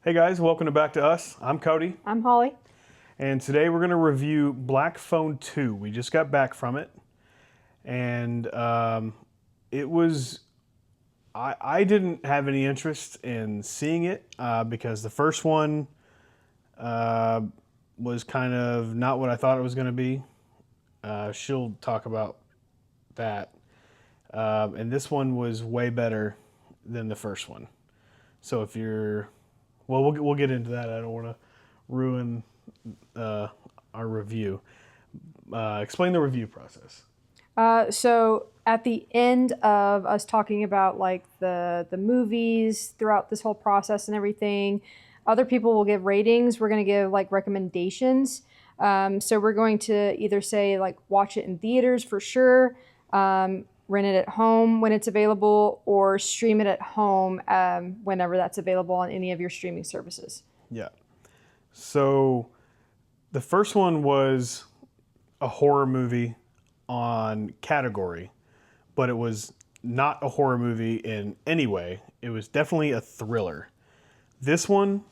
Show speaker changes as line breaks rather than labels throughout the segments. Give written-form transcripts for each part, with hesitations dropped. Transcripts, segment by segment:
Hey guys, welcome back to us. I'm Cody,
I'm Holly.
and today we're going to review Black Phone 2. We just got back from it, and it was. I didn't have any interest in seeing it because the first one was kind of not what I thought it was going to be. She'll talk about that. And this one was way better than the first one. So if you're. Well, we'll get into that. I don't want to ruin our review. Explain the review process.
So at the end of us talking about like the movies throughout this whole process and everything, other people will give ratings. We're going to give like recommendations. So we're going to either say like watch it in theaters for sure, rent it at home when it's available, or stream it at home whenever that's available on any of your streaming services.
Yeah. So the first one was a horror movie on category, but it was not a horror movie in any way. It was definitely a thriller. This one,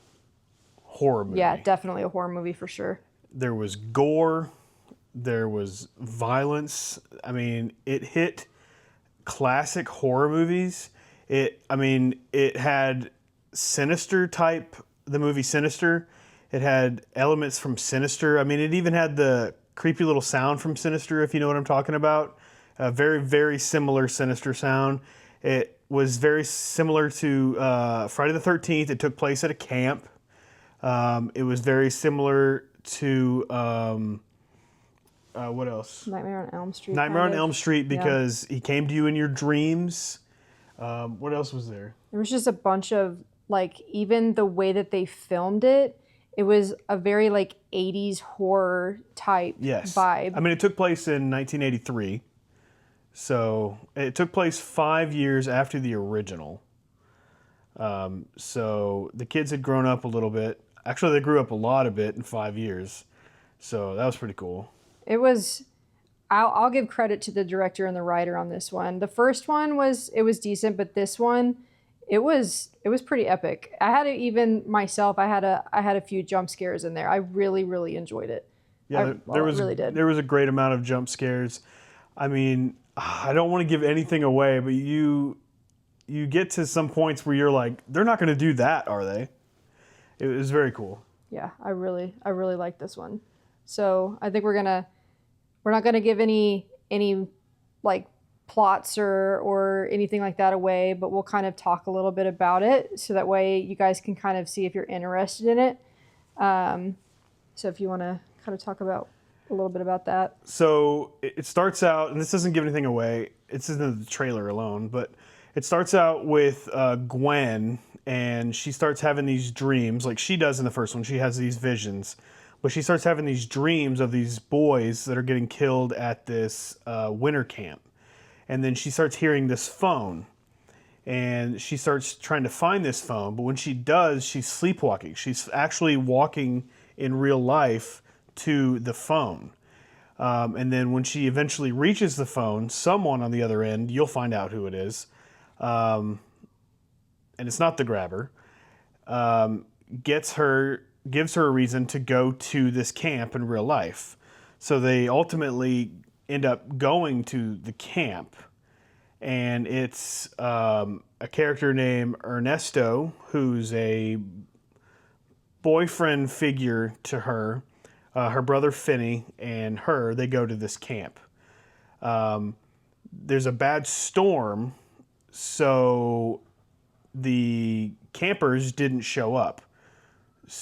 horror movie.
Yeah, definitely a horror movie for sure.
There was gore, there was violence. I mean, it hit classic horror movies. It had Sinister type, the movie Sinister. It had elements from Sinister. I mean, it even had the creepy little sound from Sinister, if you know what I'm talking about. A very, very similar Sinister sound. It was very similar to Friday the 13th. It took place at a camp. It was very similar to what else?
Nightmare on Elm Street.
Nightmare on
kind of.
Elm Street,
Yeah.
because he came to you in your dreams. What else was there?
There was just a bunch of like even the way that they filmed it, it was a very like 80s horror type
Yes.
vibe.
I mean, it took place in 1983. So it took place 5 years after the original. So the kids had grown up a little bit. Actually, they grew up a lot of bit in 5 years. So that was pretty cool.
It was I'll give credit to the director and the writer on this one. The first one was it was decent, but this one it was pretty epic. I had it even myself. I had a few jump scares in there. I really really enjoyed it.
Yeah, there was
really did.
there was a great amount of jump scares. I mean, I don't want to give anything away, but you get to some points where you're like, they're not going to do that, are they? It was very cool.
Yeah, I really like this one. So I think we're not gonna give any like plots or anything like that away, but we'll kind of talk a little bit about it so that way you guys can kind of see if you're interested in it. So if you want to kind of talk about a little bit about that.
So it starts out, and this doesn't give anything away. It's in the trailer alone, but it starts out with Gwen, and she starts having these dreams, like she does in the first one. She has these visions, but she starts having these dreams of these boys that are getting killed at this winter camp. And then she starts hearing this phone, and she starts trying to find this phone. But when she does, she's sleepwalking. She's actually walking in real life to the phone. And then when she eventually reaches the phone, someone on the other end, you'll find out who it is, and it's not the grabber, gives her a reason to go to this camp in real life. So they ultimately end up going to the camp, and it's a character named Ernesto, who's a boyfriend figure to her. Her brother Finney and her, they go to this camp. There's a bad storm, so the campers didn't show up.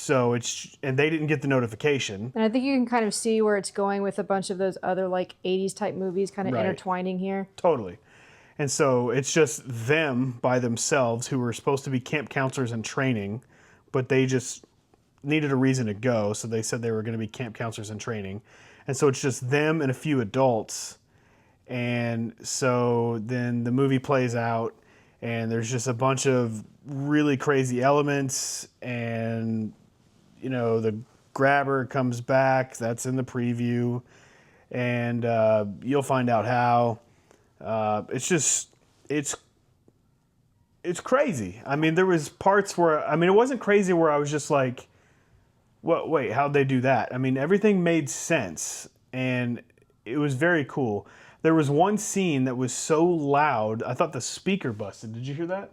And they didn't get the notification.
And I think you can kind of see where it's going with a bunch of those other like 80s type movies kind of
Right.
intertwining here.
Totally. And so it's just them by themselves who were supposed to be camp counselors in training, but they just needed a reason to go, so they said they were going to be camp counselors in training. And so it's just them and a few adults. And so then the movie plays out, and there's just a bunch of really crazy elements, and the grabber comes back. That's in the preview, and you'll find out how. It's it's crazy. I mean, there was parts where, I mean, it wasn't crazy where I was just like, "What? Wait, how'd they do that?" I mean, everything made sense, and it was very cool. There was one scene that was so loud, I thought the speaker busted. Did you hear that?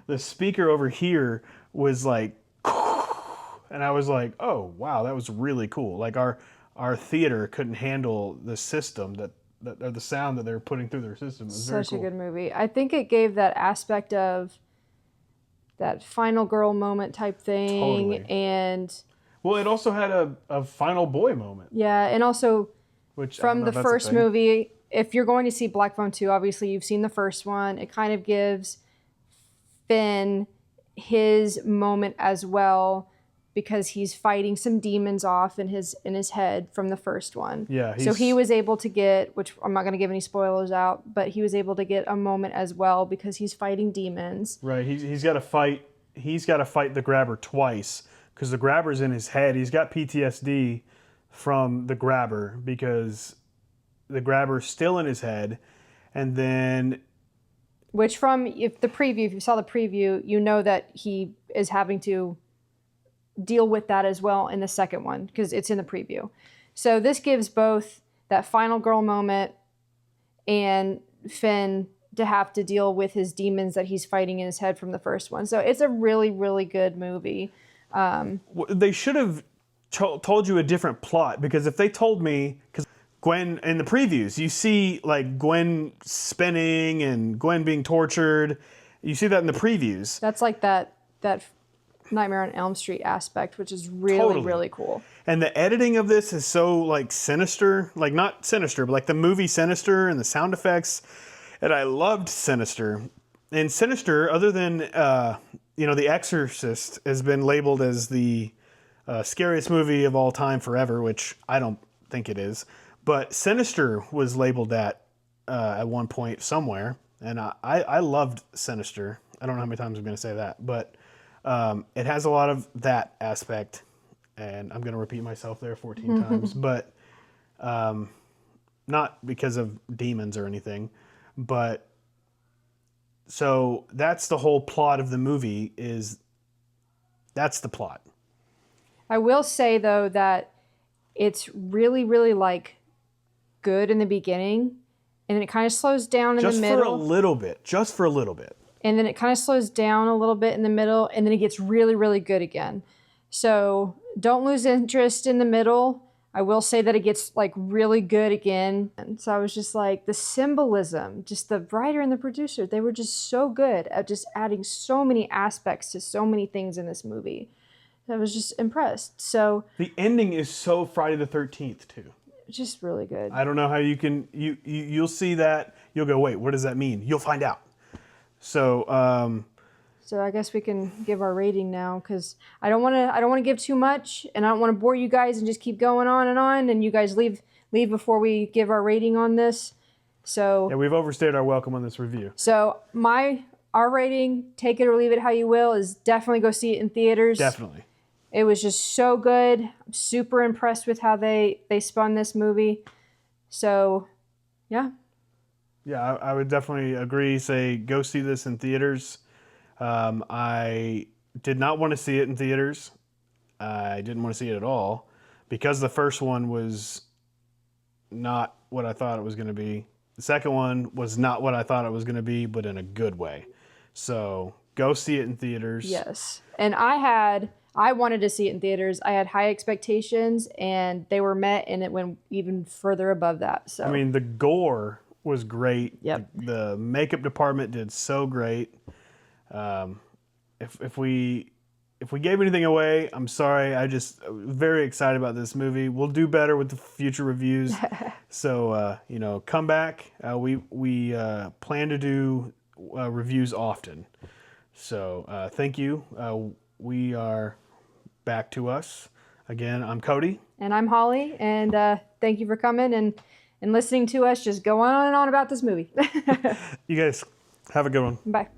The speaker over here was like, and I was like, "Oh, wow, that was really cool." Like our theater couldn't handle the system that or the sound that they were putting through their system. It was very
Such
cool.
a good movie. I think it gave that aspect of that final girl moment type thing.
Totally.
And
Well, it also had a final boy moment,
yeah, and also
which I don't
from
know
the
if that's a
first
thing.
movie, if you're going to see Black Phone 2, obviously you've seen the first one. It kind of gives Finn his moment as well because he's fighting some demons off in his head from the first one.
Yeah,
So he
he's-
was able to get, which I'm not going to give any spoilers out, but he was able to get a moment as well because he's fighting demons.
Right, he's got to fight. He's got to fight the grabber twice because the grabber's in his head. He's got PTSD from the grabber because the grabber's still in his head, and then
Which from if you saw the preview, you know that he is having to deal with that as well in the second one because it's in the preview. So this gives both that final girl moment and Finn to have to deal with his demons that he's fighting in his head from the first one. So it's a really, really good movie.
they should have told you a different plot because if they told me, because Gwen in the previews, you see like Gwen spinning and Gwen being tortured. You see that in the previews.
That's like that Nightmare on Elm Street aspect, which is really,
Totally.
really cool.
And the editing of this is so like sinister, like not sinister, but like the movie Sinister and the sound effects. And I loved Sinister. And Sinister, other than The Exorcist, has been labeled as the scariest movie of all time forever, which I don't think it is. But Sinister was labeled that at one point somewhere, and I loved Sinister. I don't know how many times I'm going to say that, but it has a lot of that aspect, and I'm going to repeat myself there 14 times, but not because of demons or anything, but so that's the whole plot of the movie that's the plot.
I will say though that it's really, really like good in the beginning, and then it kind of slows down in
Just
the
for a
middle,
little bit, just for a little bit.
and then it kind of slows down a little bit in the middle, and then it gets really, really good again. So don't lose interest in the middle. I will say that it gets like really good again. And so I was just like, the symbolism, just the writer and the producer, they were just so good at just adding so many aspects to so many things in this movie. I was just impressed. So
The ending is so Friday the 13th too.
just really good.
I don't know how you can you'll see that, you'll go, wait, what does that mean? You'll find out. So
So I guess we can give our rating now because I don't want to give too much, and I don't want to bore you guys and just keep going on, and you guys leave before we give our rating on this. So
yeah, we've overstayed our welcome on this review.
So our rating, take it or leave it how you will, is definitely go see it in theaters.
Definitely.
It was just so good. I'm super impressed with how they spun this movie. So, yeah.
Yeah, I would definitely agree. Say go see this in theaters. I did not want to see it in theaters. I didn't want to see it at all because the first one was not what I thought it was going to be. The second one was not what I thought it was going to be, but in a good way. So go see it in theaters.
Yes. And I wanted to see it in theaters. I had high expectations, and they were met, and it went even further above that. So
I mean, the gore was great.
Yep.
The makeup department did so great. If we gave anything away, I'm sorry. I just very excited about this movie. We'll do better with the future reviews. So come back. We plan to do reviews often. So thank you. We are back to us again. I'm Cody.
And I'm Holly, and thank you for coming and listening to us just go on and on about this movie.
You guys have a good one.
Bye.